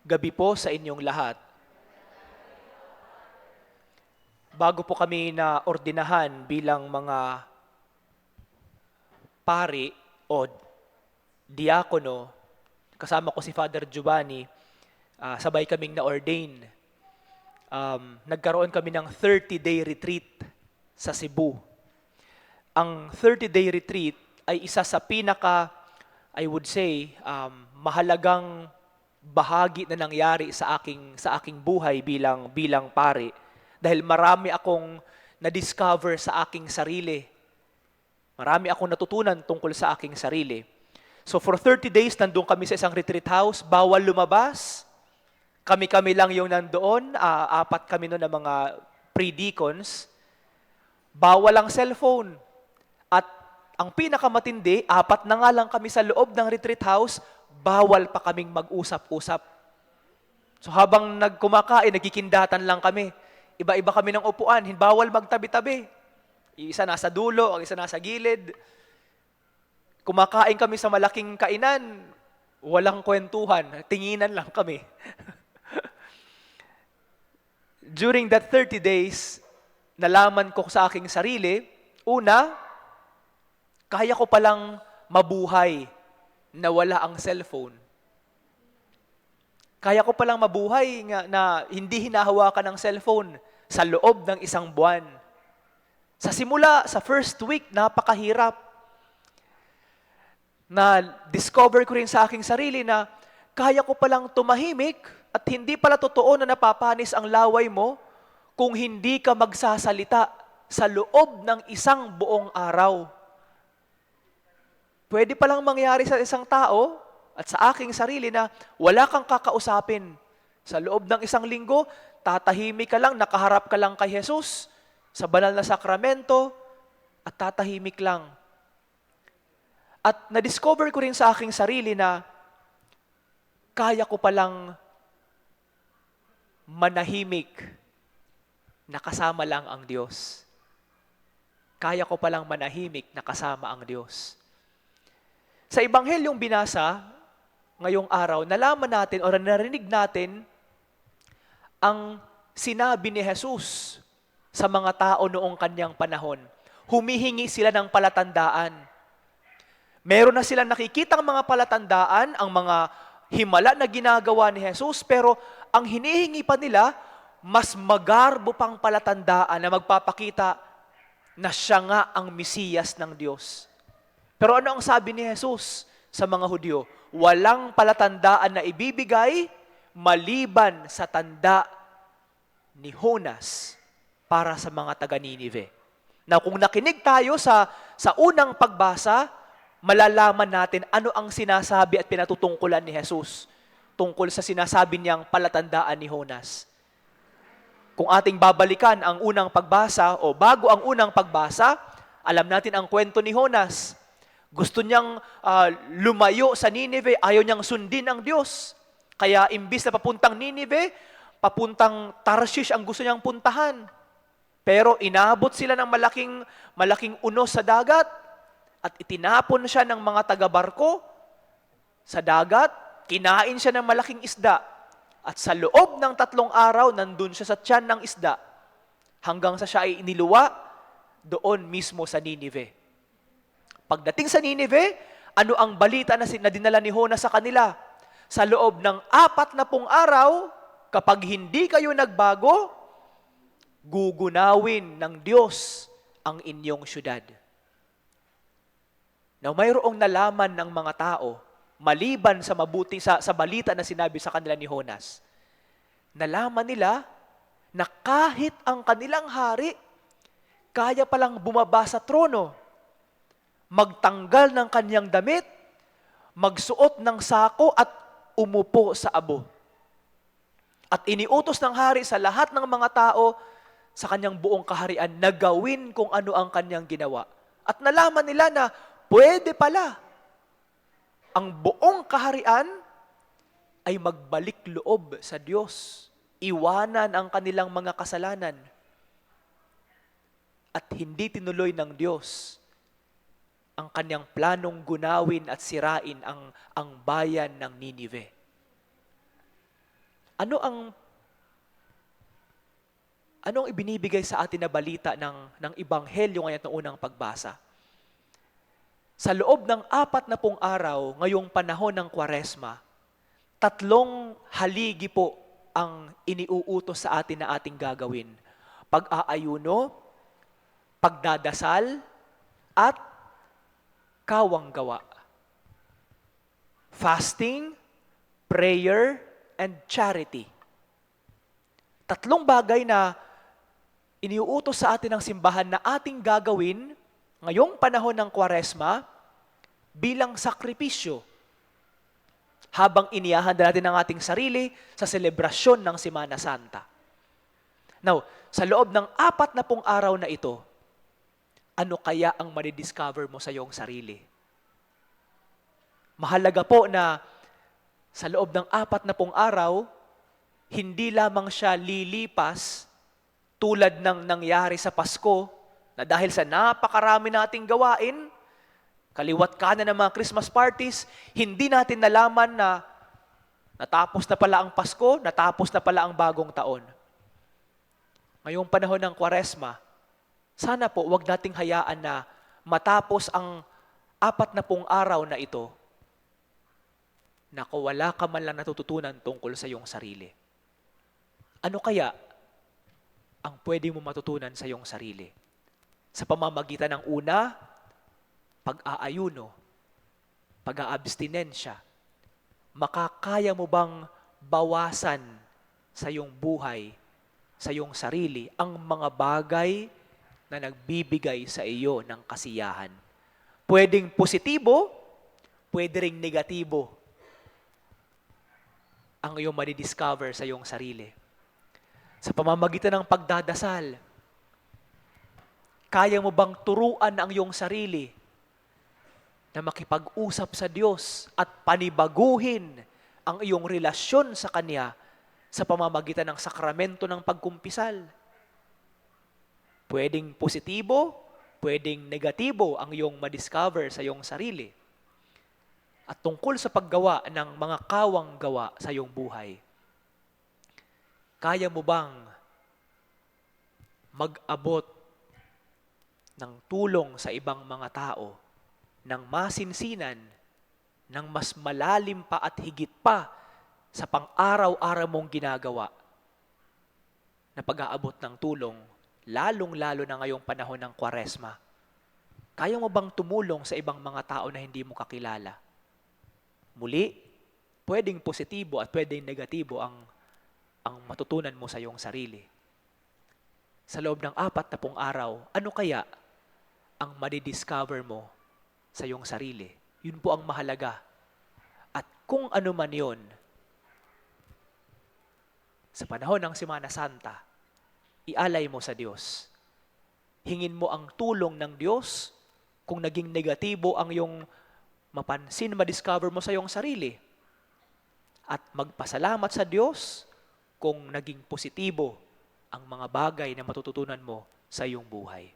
Gabi po sa inyong lahat. Bago po kami na ordinahan bilang mga pari o diakono, kasama ko si Father Giovanni, sabay kaming na-ordain. Nagkaroon kami ng 30-day retreat sa Cebu. Ang 30-day retreat ay isa sa pinaka, I would say, mahalagang bahagi na nangyari sa aking buhay bilang pari, dahil marami akong na-discover sa aking sarili. Marami akong natutunan tungkol sa aking sarili. So for 30 days, nandun kami sa isang retreat house, bawal lumabas. Kami-kami lang yung nandoon, 4 kami noon ng mga pre-deacons. Bawal ang cellphone. At ang pinakamatindi, 4 na nga lang kami sa loob ng retreat house, bawal pa kaming mag-usap-usap. So habang nagkumakain, nagkikindatan lang kami. Iba-iba kami ng upuan, bawal magtabi-tabi. Isa nasa dulo, ang isa nasa gilid. Kumakain kami sa malaking kainan, walang kwentuhan, tinginan lang kami. During that 30 days, nalaman ko sa aking sarili, una, kaya ko palang mabuhay na wala ang cellphone. Kaya ko palang mabuhay na hindi hinahawakan ng cellphone sa loob ng 1 buwan. Sa simula, sa first week, napakahirap. Na-discover ko rin sa aking sarili na kaya ko palang tumahimik at hindi pala totoo na napapanis ang laway mo kung hindi ka magsasalita sa loob ng 1 buong araw. Pwede palang mangyari sa isang tao at sa aking sarili na wala kang kakausapin. Sa loob ng 1 linggo, tatahimik ka lang, nakaharap ka lang kay Jesus sa banal na sakramento at tatahimik lang. At na-discover ko rin sa aking sarili na kaya ko palang manahimik na kasama lang ang Diyos. Kaya ko palang manahimik na kasama ang Diyos. Sa Ebanghelyong binasa, ngayong araw, nalaman natin o narinig natin ang sinabi ni Jesus sa mga tao noong kanyang panahon. Humihingi sila ng palatandaan. Meron na silang nakikitang mga palatandaan, ang mga himala na ginagawa ni Jesus, pero ang hinihingi pa nila, mas magarbo pang palatandaan na magpapakita na siya nga ang Mesiyas ng Diyos. Pero ano ang sabi ni Jesus sa mga Hudyo? Walang palatandaan na ibibigay maliban sa tanda ni Jonas para sa mga taga-Ninive. Now, kung nakinig tayo sa unang pagbasa, malalaman natin ano ang sinasabi at pinatutungkulan ni Jesus tungkol sa sinasabi niyang palatandaan ni Jonas. Kung ating babalikan ang unang pagbasa o bago ang unang pagbasa, alam natin ang kwento ni Jonas. Gusto niyang lumayo sa Ninive, ayaw niyang sundin ang Diyos. Kaya imbis na papuntang Ninive, papuntang Tarshish ang gusto niyang puntahan. Pero inaabot sila ng malaking unos sa dagat at itinapon siya ng mga taga-barko sa dagat, kinain siya ng malaking isda. At sa loob ng 3 araw, nandun siya sa tiyan ng isda hanggang sa siya ay iniluwa doon mismo sa Ninive. Pagdating sa Ninive, ano ang balita na dinala ni Jonas sa kanila? Sa loob ng 40 araw, kapag hindi kayo nagbago, gugunawin ng Diyos ang inyong syudad. Now, mayroong nalaman ng mga tao, maliban sa sa balita na sinabi sa kanila ni Jonas, nalaman nila na kahit ang kanilang hari, kaya palang bumaba sa trono, magtanggal ng kanyang damit, magsuot ng sako at umupo sa abo. At iniutos ng hari sa lahat ng mga tao sa kanyang buong kaharian na gawin kung ano ang kanyang ginawa. At nalaman nila na pwede pala ang buong kaharian ay magbalik loob sa Diyos, iwanan ang kanilang mga kasalanan, at hindi tinuloy ng Diyos ang kanyang planong gunawin at sirain ang bayan ng Ninive. Ano ang ano ang ibinibigay sa atin na balita ng Ebanghelyo ngayon ng unang pagbasa? Sa loob ng 40 araw ngayong panahon ng Kwaresma, 3 haligi po ang iniuutos sa atin na ating gagawin. Pag-aayuno, pagdadasal, at kawang gawa. Fasting, prayer, and charity. 3 bagay na iniuutos sa atin ng simbahan na ating gagawin ngayong panahon ng Kwaresma bilang sakripisyo habang inihahanda natin ang ating sarili sa selebrasyon ng Semana Santa. Now, sa loob ng 40 araw na ito, ano kaya ang madidiscover mo sa iyong sarili? Mahalaga po na sa loob ng 40 araw, hindi lamang siya lilipas tulad ng nangyari sa Pasko na dahil sa napakarami nating gawain, kaliwat kanan ng mga Christmas parties, hindi natin nalaman na natapos na pala ang Pasko, natapos na pala ang bagong taon. Ngayong panahon ng Kwaresma, sana po wag nating hayaan na matapos ang 40 araw na ito, na wala ka man lang natututunan tungkol sa iyong sarili. Ano kaya ang pwede mo matutunan sa iyong sarili? Sa pamamagitan ng una, pag-aayuno, pag-aabstinensya, makakaya mo bang bawasan sa iyong buhay, sa iyong sarili, ang mga bagay na nagbibigay sa iyo ng kasiyahan? Pwedeng positibo, pwede ring negatibo ang iyong madidiscover sa iyong sarili. Sa pamamagitan ng pagdadasal, kaya mo bang turuan ang iyong sarili na makipag-usap sa Diyos at panibaguhin ang iyong relasyon sa Kanya sa pamamagitan ng sakramento ng pagkumpisal? Pwedeng positibo, pwedeng negatibo ang iyong madiscover sa iyong sarili. At tungkol sa paggawa ng mga kawang gawa sa iyong buhay, kaya mo bang mag-abot ng tulong sa ibang mga tao ng masinsinan, ng mas malalim pa at higit pa sa pang-araw-araw mong ginagawa na pag-aabot ng tulong, lalong-lalo na ngayong panahon ng Kwaresma? Kaya mo bang tumulong sa ibang mga tao na hindi mo kakilala? Muli, pwedeng positibo at pwedeng negatibo ang matutunan mo sa iyong sarili. Sa loob ng 40 araw, ano kaya ang madidiscover mo sa iyong sarili? Yun po ang mahalaga. At kung ano man yun, sa panahon ng Semana Santa, ialay mo sa Diyos. Hingin mo ang tulong ng Diyos kung naging negatibo ang iyong mapansin, madiscover mo sa iyong sarili. At magpasalamat sa Diyos kung naging positibo ang mga bagay na matututunan mo sa iyong buhay.